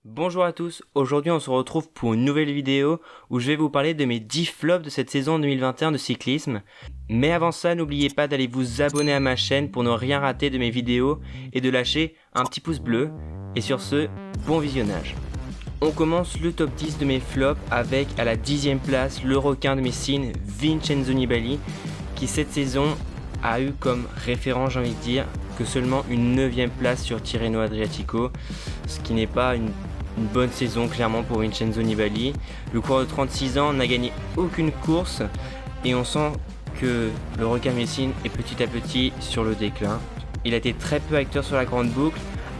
Bonjour à tous, aujourd'hui on se retrouve pour une nouvelle vidéo où je vais vous parler de mes 10 flops de cette saison 2021 de cyclisme. Mais avant ça, n'oubliez pas d'aller vous abonner à ma chaîne pour ne rien rater de mes vidéos et de lâcher un petit pouce bleu. Et sur ce, bon visionnage. On commence le top 10 de mes flops avec à la 10ème place le requin de Messine, Vincenzo Nibali, qui cette saison a eu comme référent, j'ai envie de dire, que seulement une 9ème place sur Tirreno Adriatico, ce qui n'est pas une bonne saison clairement pour Vincenzo Nibali. Le coureur de 36 ans n'a gagné aucune course et on sent que le requin Messine est petit à petit sur le déclin. Il a été très peu acteur sur la grande boucle,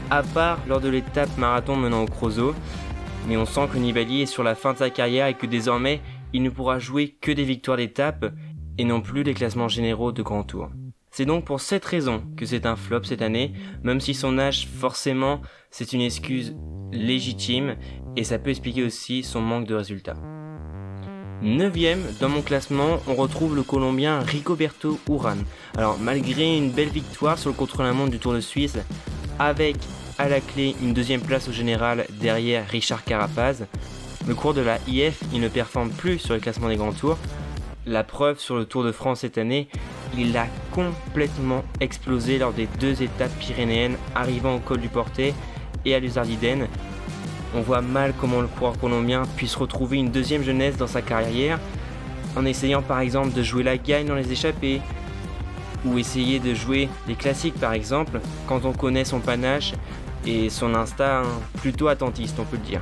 à part lors de l'étape marathon menant au Crozo, mais on sent que Nibali est sur la fin de sa carrière et que désormais il ne pourra jouer que des victoires d'étape et non plus des classements généraux de grand tour. C'est donc pour cette raison que c'est un flop cette année, même si son âge, forcément, c'est une excuse légitime et ça peut expliquer aussi son manque de résultats. 9ème dans mon classement, on retrouve le Colombien Rigoberto Urán. Alors malgré une belle victoire sur le contre-la-montre du Tour de Suisse, avec à la clé une 2ème place au général derrière Richard Carapaz, le coureur de la IF, il ne performe plus sur le classement des grands tours. La preuve sur le Tour de France cette année, il a complètement explosé lors des 2 étapes pyrénéennes arrivant au col du Portet et à l'Uzardiden. On voit mal comment le coureur colombien puisse retrouver une 2ème jeunesse dans sa carrière en essayant par exemple de jouer la gagne dans les échappées ou essayer de jouer les classiques par exemple quand on connaît son panache et son instinct plutôt attentiste, on peut le dire.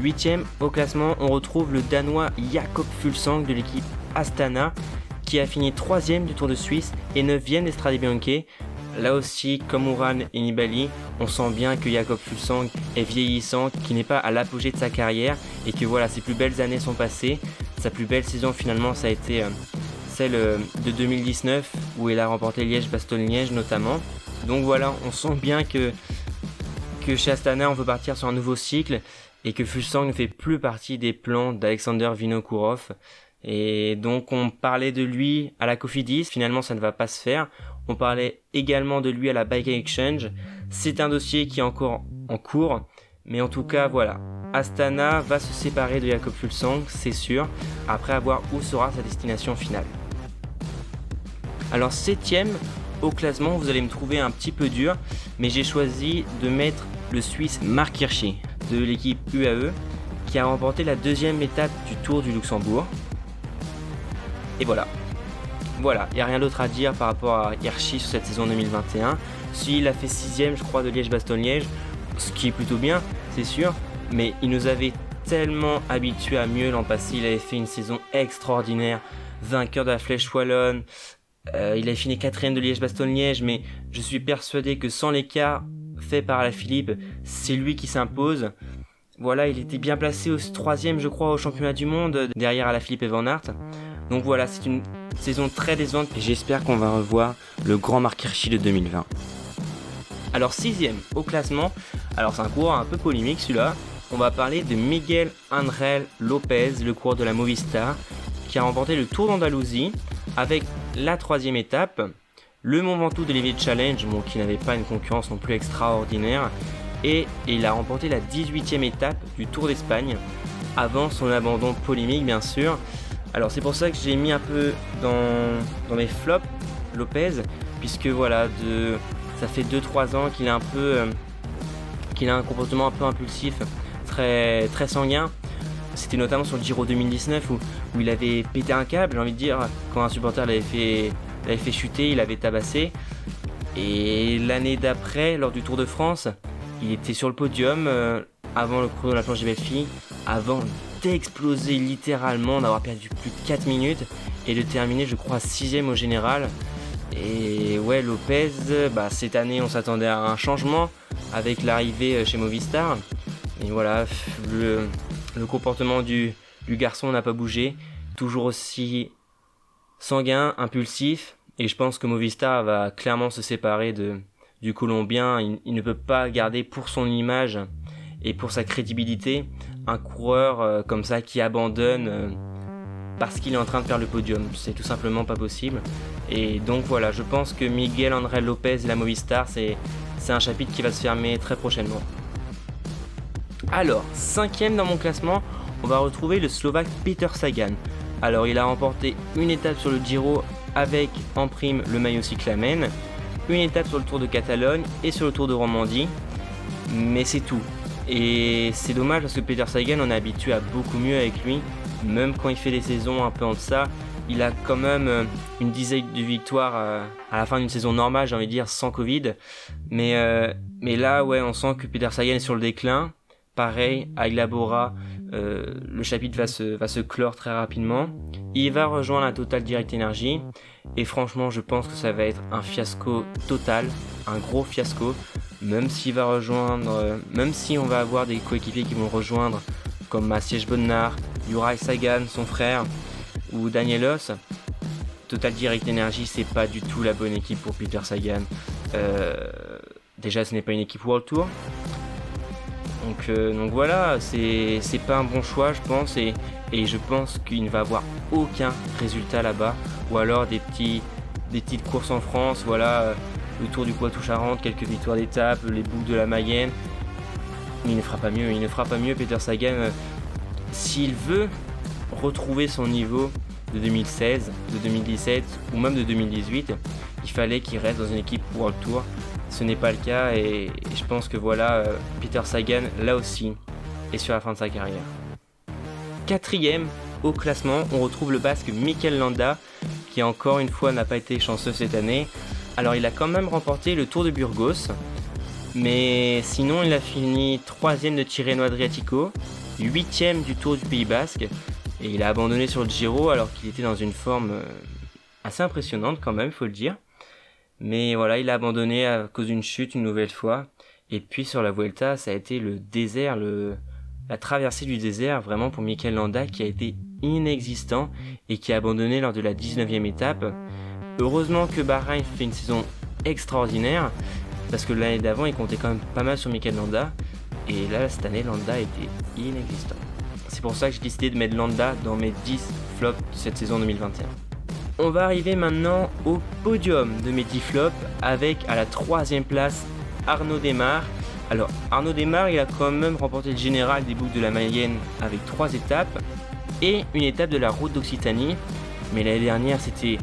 8ème au classement, on retrouve le Danois Jakob Fuglsang de l'équipe Astana qui a fini 3ème du Tour de Suisse et 9ème des Strade Bianche. Là aussi, comme Urán et Nibali, on sent bien que Jakob Fuglsang est vieillissant, qu'il n'est pas à l'apogée de sa carrière et que voilà, ses plus belles années sont passées. Sa plus belle saison finalement, ça a été celle de 2019 où il a remporté Liège-Bastogne-Liège notamment. Donc voilà, on sent bien que chez Astana, on veut partir sur un nouveau cycle et que Fuglsang ne fait plus partie des plans d'Alexander Vinokourov. Et donc on parlait de lui à la Cofidis, finalement ça ne va pas se faire. On parlait également de lui à la Bike Exchange. C'est un dossier qui est encore en cours, mais en tout cas voilà. Astana va se séparer de Jakob Fuglsang, c'est sûr, après avoir où sera sa destination finale. Alors 7ème au classement, vous allez me trouver un petit peu dur, mais j'ai choisi de mettre le Suisse Marc Hirschi de l'équipe UAE qui a remporté la 2ème étape du Tour du Luxembourg. Et voilà, il n'y a rien d'autre à dire par rapport à Hirschi sur cette saison 2021. S'il a fait 6ème je crois de Liège-Bastogne-Liège, ce qui est plutôt bien, c'est sûr, mais il nous avait tellement habitués à mieux l'an passé. Il avait fait une saison extraordinaire, vainqueur de la Flèche Wallonne, il a fini 4ème de Liège-Bastogne-Liège, mais je suis persuadé que sans l'écart fait par Alaphilippe, c'est lui qui s'impose. Voilà, il était bien placé au 3ème je crois au championnat du monde, derrière Alaphilippe et Van Aert. Donc voilà, c'est une saison très décevante et j'espère qu'on va revoir le grand Marc Hirschi de 2020. Alors 6ème au classement, alors c'est un coureur un peu polémique celui-là, on va parler de Miguel Ángel López, le coureur de la Movistar, qui a remporté le Tour d'Andalousie avec la 3ème étape, le Mont Ventoux de l'Évier Challenge, qui n'avait pas une concurrence non plus extraordinaire, et il a remporté la 18ème étape du Tour d'Espagne, avant son abandon polémique bien sûr. Alors c'est pour ça que j'ai mis un peu dans mes flops Lopez, puisque voilà, ça fait 2-3 ans qu'il a un comportement un peu impulsif, très, très sanguin. C'était notamment sur le Giro 2019 où il avait pété un câble, j'ai envie de dire, quand un supporter l'avait fait chuter, il avait tabassé. Et l'année d'après, lors du Tour de France, il était sur le podium avant le chrono de la planche des belles filles, avant d'exploser littéralement, d'avoir perdu plus de 4 minutes et de terminer je crois 6ème au général. Et ouais, Lopez, cette année on s'attendait à un changement avec l'arrivée chez Movistar. Et voilà, le comportement du garçon n'a pas bougé, toujours aussi sanguin, impulsif, et je pense que Movistar va clairement se séparer du Colombien. Il ne peut pas garder pour son image et pour sa crédibilité un coureur comme ça qui abandonne parce qu'il est en train de faire le podium. C'est tout simplement pas possible. Et donc voilà, je pense que Miguel Ángel López et la Movistar, c'est un chapitre qui va se fermer très prochainement. Alors, 5ème dans mon classement, on va retrouver le Slovaque Peter Sagan. Alors, il a remporté une étape sur le Giro avec en prime le maillot cyclamen, une étape sur le Tour de Catalogne et sur le Tour de Romandie, mais c'est tout. Et c'est dommage parce que Peter Sagan, on est habitué à beaucoup mieux avec lui, même quand il fait des saisons un peu en deçà. Il a quand même une dizaine de victoires à la fin d'une saison normale, j'ai envie de dire, sans Covid. Mais là, ouais, on sent que Peter Sagan est sur le déclin. Pareil, avec la Bora, le chapitre va se clore très rapidement. Il va rejoindre la Total Direct Energy. Et franchement, je pense que ça va être un fiasco total, un gros fiasco. Même si on va avoir des coéquipiers qui vont rejoindre, comme Maciej Bodnar, Juraj Sagan, son frère, ou Danielos, Total Direct Energy, c'est pas du tout la bonne équipe pour Peter Sagan. Déjà, ce n'est pas une équipe World Tour. Donc voilà, c'est pas un bon choix, je pense, et je pense qu'il ne va avoir aucun résultat là-bas, ou alors des petites courses en France, voilà, le Tour du Poitou-Charentes, quelques victoires d'étape, les boucles de la Mayenne. Mais il ne fera pas mieux, Peter Sagan, s'il veut retrouver son niveau de 2016, de 2017 ou même de 2018, il fallait qu'il reste dans une équipe World Tour. Ce n'est pas le cas et je pense que voilà, Peter Sagan, là aussi, est sur la fin de sa carrière. 4ème au classement, on retrouve le Basque Mikel Landa, qui encore une fois n'a pas été chanceux cette année. Alors il a quand même remporté le Tour de Burgos, mais sinon il a fini 3ème de Tirreno Adriatico, 8ème du Tour du Pays Basque, et il a abandonné sur le Giro alors qu'il était dans une forme assez impressionnante quand même, il faut le dire. Mais voilà, il a abandonné à cause d'une chute une nouvelle fois. Et puis sur la Vuelta, ça a été le désert, la traversée du désert vraiment pour Mikel Landa, qui a été inexistant et qui a abandonné lors de la 19e étape. Heureusement que Bahreïn fait une saison extraordinaire, parce que l'année d'avant il comptait quand même pas mal sur Mikel Landa. Et là, cette année, Landa était inexistant. C'est pour ça que j'ai décidé de mettre Landa dans mes 10 flops de cette saison 2021. On va arriver maintenant au podium de mes 10 flops avec à la 3ème place Arnaud Démare. Alors Arnaud Démare, il a quand même remporté le général des boucles de la Mayenne avec 3 étapes et une étape de la route d'Occitanie. Mais l'année dernière c'était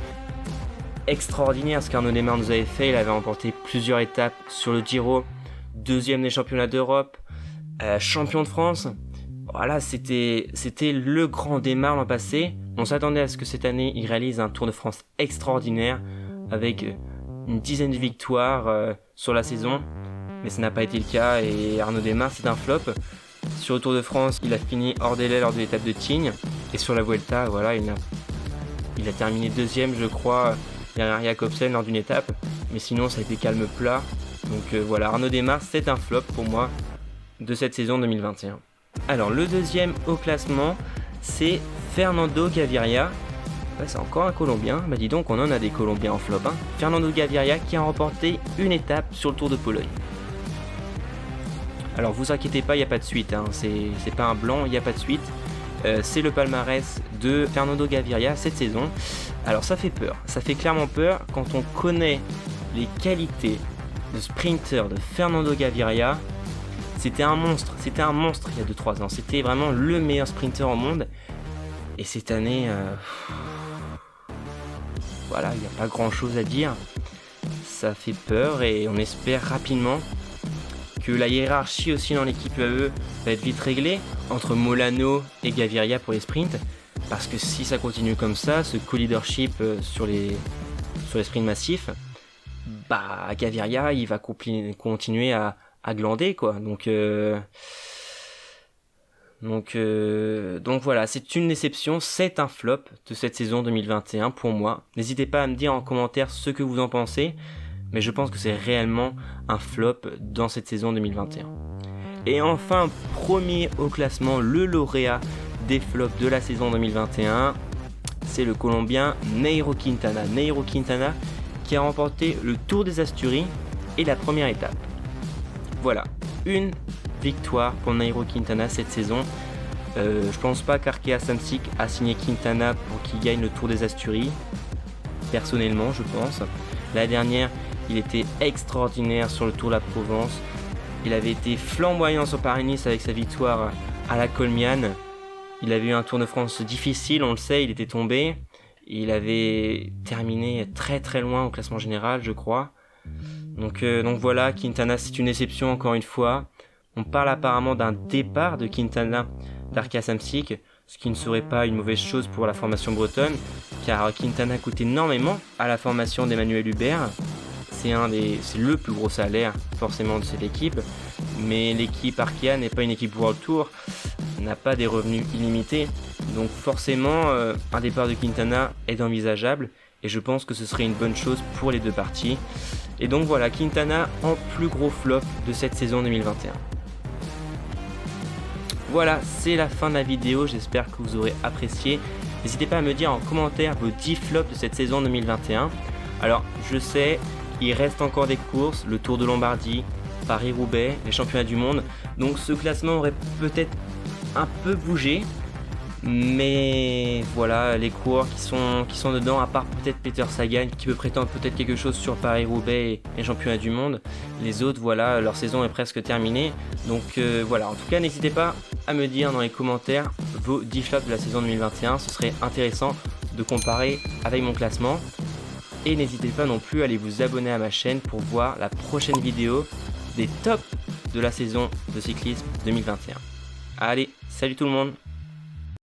extraordinaire ce qu'Arnaud Démare nous avait fait. Il avait remporté plusieurs étapes sur le Giro, 2ème des championnats d'Europe, champion de France. Voilà, c'était le grand Démare l'an passé. On s'attendait à ce que cette année, il réalise un Tour de France extraordinaire avec une dizaine de victoires sur la saison. Mais ça n'a pas été le cas et Arnaud Démare, c'est un flop. Sur le Tour de France, il a fini hors délai lors de l'étape de Tignes. Et sur la Vuelta, voilà, il a terminé 2ème, je crois, derrière Jacobsen lors d'une étape. Mais sinon, ça a été calme plat. Donc voilà, Arnaud Démare, c'est un flop pour moi de cette saison 2021. Alors le 2ème au classement, c'est Fernando Gaviria. Ouais, c'est encore un Colombien. Bah dis donc, on en a des Colombiens en flop. Hein. Fernando Gaviria qui a remporté une étape sur le Tour de Pologne. Alors vous inquiétez pas, il n'y a pas de suite. Hein. C'est pas un blanc, il n'y a pas de suite. C'est le palmarès de Fernando Gaviria cette saison. Alors ça fait peur. Ça fait clairement peur quand on connaît les qualités de sprinter de Fernando Gaviria. C'était un monstre il y a 2-3 ans. C'était vraiment le meilleur sprinter au monde. Et cette année, voilà, il n'y a pas grand chose à dire. Ça fait peur et on espère rapidement que la hiérarchie aussi dans l'équipe UAE va être vite réglée entre Molano et Gaviria pour les sprints. Parce que si ça continue comme ça, ce co-leadership sur les sprints massifs, bah Gaviria il va continuer à glander quoi. Donc voilà, c'est une déception, c'est un flop de cette saison 2021 pour moi. N'hésitez pas à me dire en commentaire ce que vous en pensez, mais je pense que c'est réellement un flop dans cette saison 2021. Et enfin, premier au classement, le lauréat des flops de la saison 2021, c'est le Colombien Nairo Quintana. Nairo Quintana qui a remporté le Tour des Asturies et la première étape. Voilà, une victoire pour Nairo Quintana cette saison. Je pense pas qu'Arkea Samsic a signé Quintana pour qu'il gagne le Tour des Asturies. Personnellement, je pense. La dernière, il était extraordinaire sur le Tour de la Provence. Il avait été flamboyant sur Paris-Nice avec sa victoire à la Colmiane. Il avait eu un Tour de France difficile, on le sait, il était tombé. Il avait terminé très très loin au classement général, je crois. Donc voilà, Quintana, c'est une déception encore une fois. On parle apparemment d'un départ de Quintana d'Arca Samsic, ce qui ne serait pas une mauvaise chose pour la formation bretonne, car Quintana coûte énormément à la formation d'Emmanuel Hubert. C'est le plus gros salaire forcément de cette équipe, mais l'équipe Arkea n'est pas une équipe World Tour, n'a pas des revenus illimités, donc forcément un départ de Quintana est envisageable, et je pense que ce serait une bonne chose pour les deux parties. Et donc voilà, Quintana en plus gros flop de cette saison 2021. Voilà, c'est la fin de la vidéo, j'espère que vous aurez apprécié. N'hésitez pas à me dire en commentaire vos 10 flops de cette saison 2021. Alors, je sais, il reste encore des courses, le Tour de Lombardie, Paris-Roubaix, les championnats du monde. Donc ce classement aurait peut-être un peu bougé. Mais voilà, les coureurs qui sont dedans, à part peut-être Peter Sagan qui peut prétendre peut-être quelque chose sur Paris-Roubaix et les championnats du monde. Les autres, voilà, leur saison est presque terminée. Donc voilà, en tout cas, n'hésitez pas à me dire dans les commentaires vos 10 flops de la saison 2021. Ce serait intéressant de comparer avec mon classement. Et n'hésitez pas non plus à aller vous abonner à ma chaîne pour voir la prochaine vidéo des tops de la saison de cyclisme 2021. Allez, salut tout le monde!